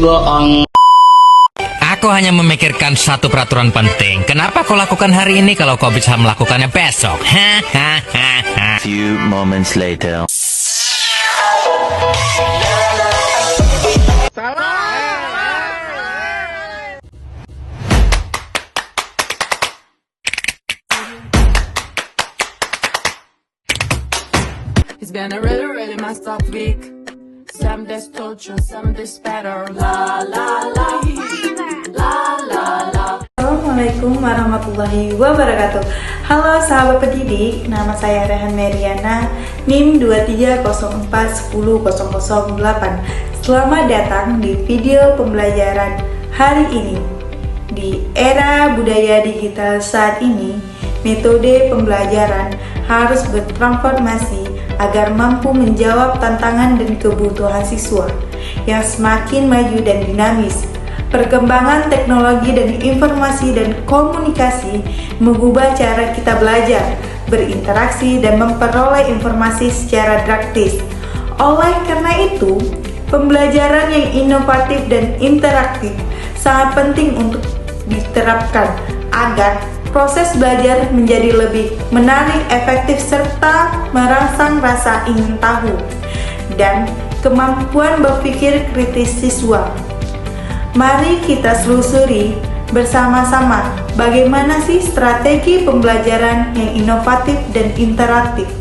bohong. Aku hanya memikirkan satu peraturan penting. Kenapa kau lakukan hari ini kalau kau bisa melakukannya besok? Few moments later. It's been a really messed up week. Some days torture, some days better. La la la, la la la. Assalamualaikum warahmatullahi wabarakatuh. Halo sahabat pendidik, nama saya Rehan Meriana, NIM 2304100008. Selamat datang di video pembelajaran hari ini. Di era budaya digital saat ini, metode pembelajaran harus bertransformasi agar mampu menjawab tantangan dan kebutuhan siswa yang semakin maju dan dinamis. Perkembangan teknologi dan informasi dan komunikasi mengubah cara kita belajar, berinteraksi, dan memperoleh informasi secara praktis. Oleh karena itu, pembelajaran yang inovatif dan interaktif sangat penting untuk diterapkan agar proses belajar menjadi lebih menarik, efektif, serta merangsang rasa ingin tahu dan kemampuan berpikir kritis siswa. Mari kita selusuri bersama-sama bagaimana sih strategi pembelajaran yang inovatif dan interaktif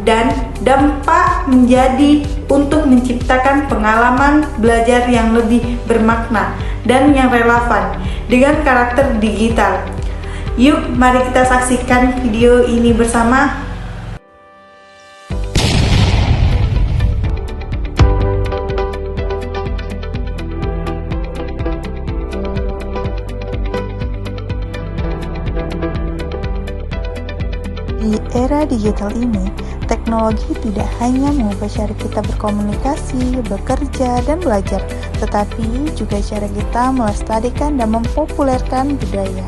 dan dampak menjadi untuk menciptakan pengalaman belajar yang lebih bermakna dan yang relevan dengan karakter digital. Yuk, mari kita saksikan video ini bersama. Di era digital ini, teknologi tidak hanya mengubah cara kita berkomunikasi, bekerja, dan belajar, tetapi juga cara kita melestarikan dan mempopulerkan budaya.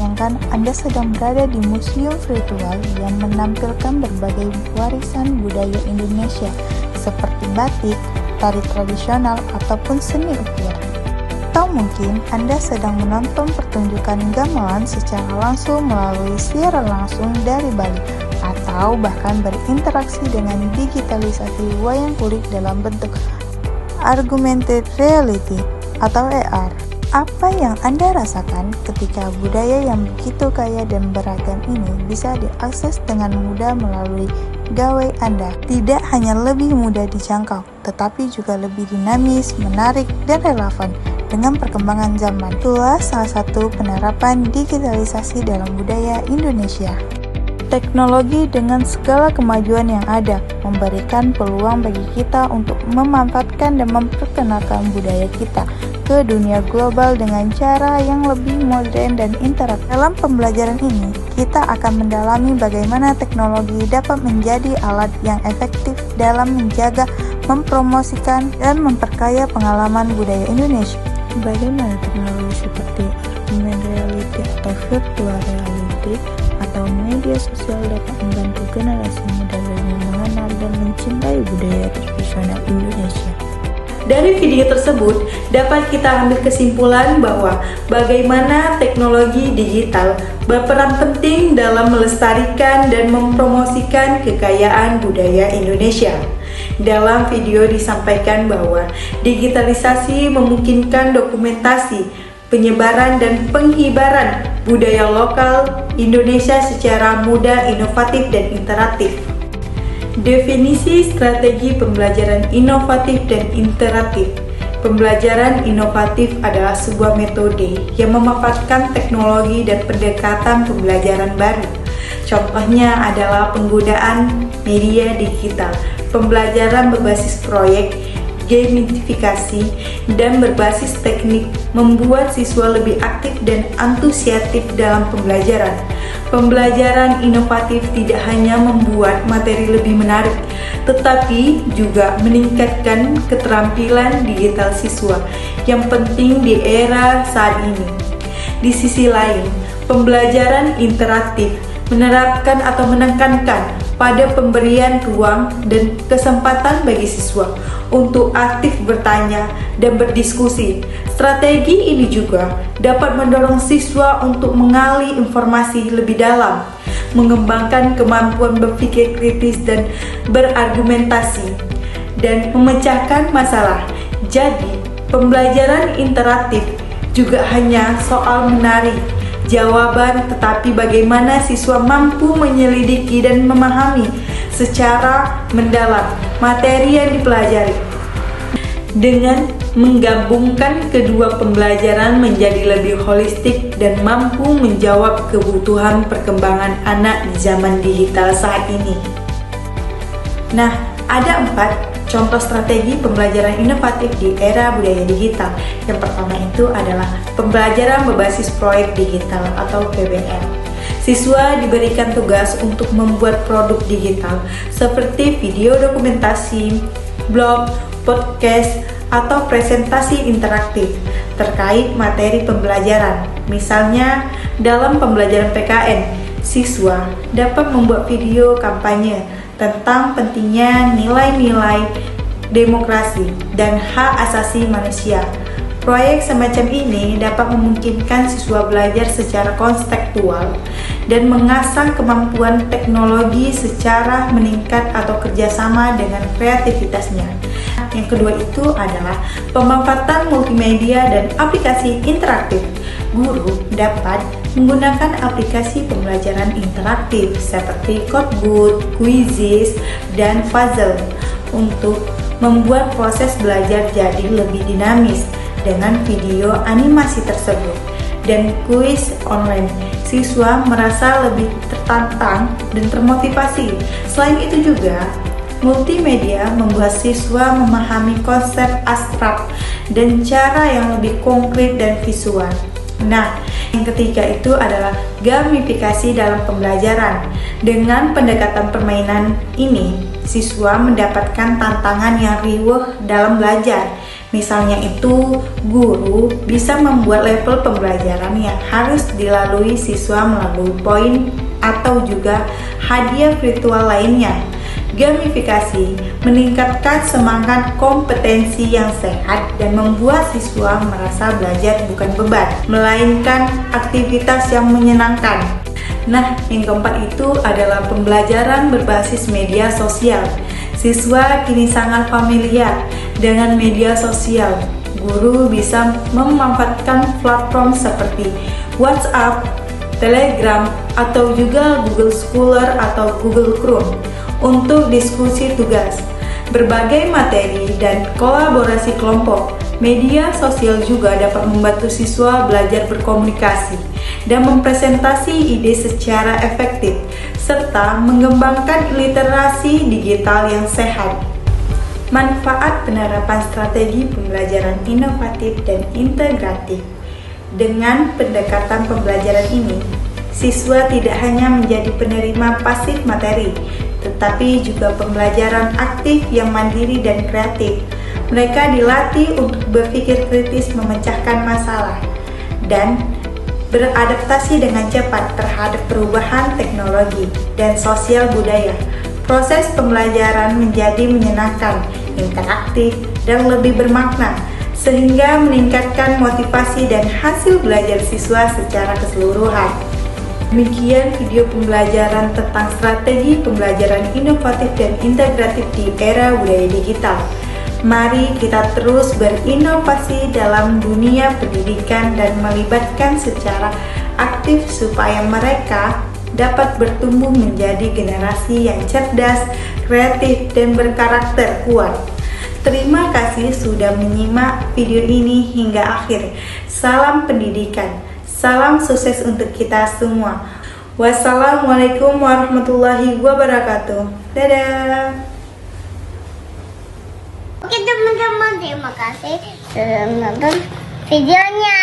Bayangkan Anda sedang berada di museum virtual yang menampilkan berbagai warisan budaya Indonesia seperti batik, tari tradisional, ataupun seni ukir. Atau mungkin Anda sedang menonton pertunjukan gamelan secara langsung melalui siaran langsung dari Bali, atau bahkan berinteraksi dengan digitalisasi wayang kulit dalam bentuk augmented reality atau AR. Apa yang Anda rasakan ketika budaya yang begitu kaya dan beragam ini bisa diakses dengan mudah melalui gawai Anda? Tidak hanya lebih mudah dijangkau, tetapi juga lebih dinamis, menarik, dan relevan dengan perkembangan zaman. Itulah salah satu penerapan digitalisasi dalam budaya Indonesia. Teknologi dengan segala kemajuan yang ada memberikan peluang bagi kita untuk memanfaatkan dan memperkenalkan budaya kita ke dunia global dengan cara yang lebih modern dan interaktif. Dalam pembelajaran ini, kita akan mendalami bagaimana teknologi dapat menjadi alat yang efektif dalam menjaga, mempromosikan, dan memperkaya pengalaman budaya Indonesia. Bagaimana teknologi seperti augmented reality atau virtual reality atau media sosial dapat membantu generasi muda lebih mengenal dan mencintai budaya tradisional Indonesia. Dari video tersebut, dapat kita ambil kesimpulan bahwa bagaimana teknologi digital berperan penting dalam melestarikan dan mempromosikan kekayaan budaya Indonesia. Dalam video disampaikan bahwa digitalisasi memungkinkan dokumentasi, penyebaran, dan penghibaran budaya lokal Indonesia secara mudah, inovatif, dan interaktif. Definisi strategi pembelajaran inovatif dan interaktif. Pembelajaran inovatif adalah sebuah metode yang memanfaatkan teknologi dan pendekatan pembelajaran baru. Contohnya adalah penggunaan media digital, pembelajaran berbasis proyek, gamifikasi, dan berbasis teknik membuat siswa lebih aktif dan antusiastif dalam pembelajaran. Pembelajaran inovatif tidak hanya membuat materi lebih menarik, tetapi juga meningkatkan keterampilan digital siswa yang penting di era saat ini. Di sisi lain, pembelajaran interaktif menerapkan atau menekankan pada pemberian ruang dan kesempatan bagi siswa untuk aktif bertanya dan berdiskusi. Strategi ini juga dapat mendorong siswa untuk mengali informasi lebih dalam, mengembangkan kemampuan berpikir kritis dan berargumentasi, dan memecahkan masalah. Jadi, pembelajaran interaktif juga hanya soal menarik jawaban, tetapi bagaimana siswa mampu menyelidiki dan memahami secara mendalam materi yang dipelajari. Dengan menggabungkan kedua pembelajaran menjadi lebih holistik dan mampu menjawab kebutuhan perkembangan anak di zaman digital saat ini. Nah, ada 4 contoh strategi pembelajaran inovatif di era budaya digital. Yang pertama itu adalah pembelajaran berbasis proyek digital atau PBL. Siswa diberikan tugas untuk membuat produk digital seperti video dokumentasi, blog, podcast, atau presentasi interaktif terkait materi pembelajaran. Misalnya, dalam pembelajaran PKN, siswa dapat membuat video kampanye tentang pentingnya nilai-nilai demokrasi dan hak asasi manusia. Proyek semacam ini dapat memungkinkan siswa belajar secara konseptual dan mengasah kemampuan teknologi secara meningkat atau kerjasama dengan kreativitasnya. Yang kedua itu adalah pemanfaatan multimedia dan aplikasi interaktif. Guru dapat menggunakan aplikasi pembelajaran interaktif seperti Codebook, Quizizz, dan Puzzle untuk membuat proses belajar jadi lebih dinamis dengan video animasi tersebut dan kuis online. Siswa merasa lebih tertantang dan termotivasi. Selain itu juga, multimedia membuat siswa memahami konsep abstrak dan cara yang lebih konkret dan visual. Nah, yang ketiga itu adalah gamifikasi dalam pembelajaran. Dengan pendekatan permainan ini, siswa mendapatkan tantangan yang riuh dalam belajar. Misalnya itu, guru bisa membuat level pembelajaran yang harus dilalui siswa melalui poin atau juga hadiah virtual lainnya. Gamifikasi meningkatkan semangat kompetensi yang sehat dan membuat siswa merasa belajar bukan beban, melainkan aktivitas yang menyenangkan. Nah, yang keempat itu adalah pembelajaran berbasis media sosial. Siswa kini sangat familiar dengan media sosial. Guru bisa memanfaatkan platform seperti WhatsApp, Telegram, atau juga Google Scholar atau Google Chrome untuk diskusi tugas, berbagai materi, dan kolaborasi kelompok. Media sosial juga dapat membantu siswa belajar berkomunikasi dan mempresentasi ide secara efektif, serta mengembangkan literasi digital yang sehat. Manfaat penerapan strategi pembelajaran inovatif dan integratif. Dengan pendekatan pembelajaran ini, siswa tidak hanya menjadi penerima pasif materi, tetapi juga pembelajaran aktif yang mandiri dan kreatif. Mereka dilatih untuk berpikir kritis, memecahkan masalah, dan beradaptasi dengan cepat terhadap perubahan teknologi dan sosial budaya. Proses pembelajaran menjadi menyenangkan, interaktif, dan lebih bermakna, sehingga meningkatkan motivasi dan hasil belajar siswa secara keseluruhan. Demikian video pembelajaran tentang strategi pembelajaran inovatif dan integratif di era budaya digital. Mari kita terus berinovasi dalam dunia pendidikan dan melibatkan secara aktif supaya mereka dapat bertumbuh menjadi generasi yang cerdas, kreatif, dan berkarakter kuat. Terima kasih sudah menyimak video ini hingga akhir. Salam pendidikan. Salam sukses untuk kita semua. Wassalamualaikum warahmatullahi wabarakatuh. Dadah. Oke teman-teman, terima kasih sudah menonton videonya.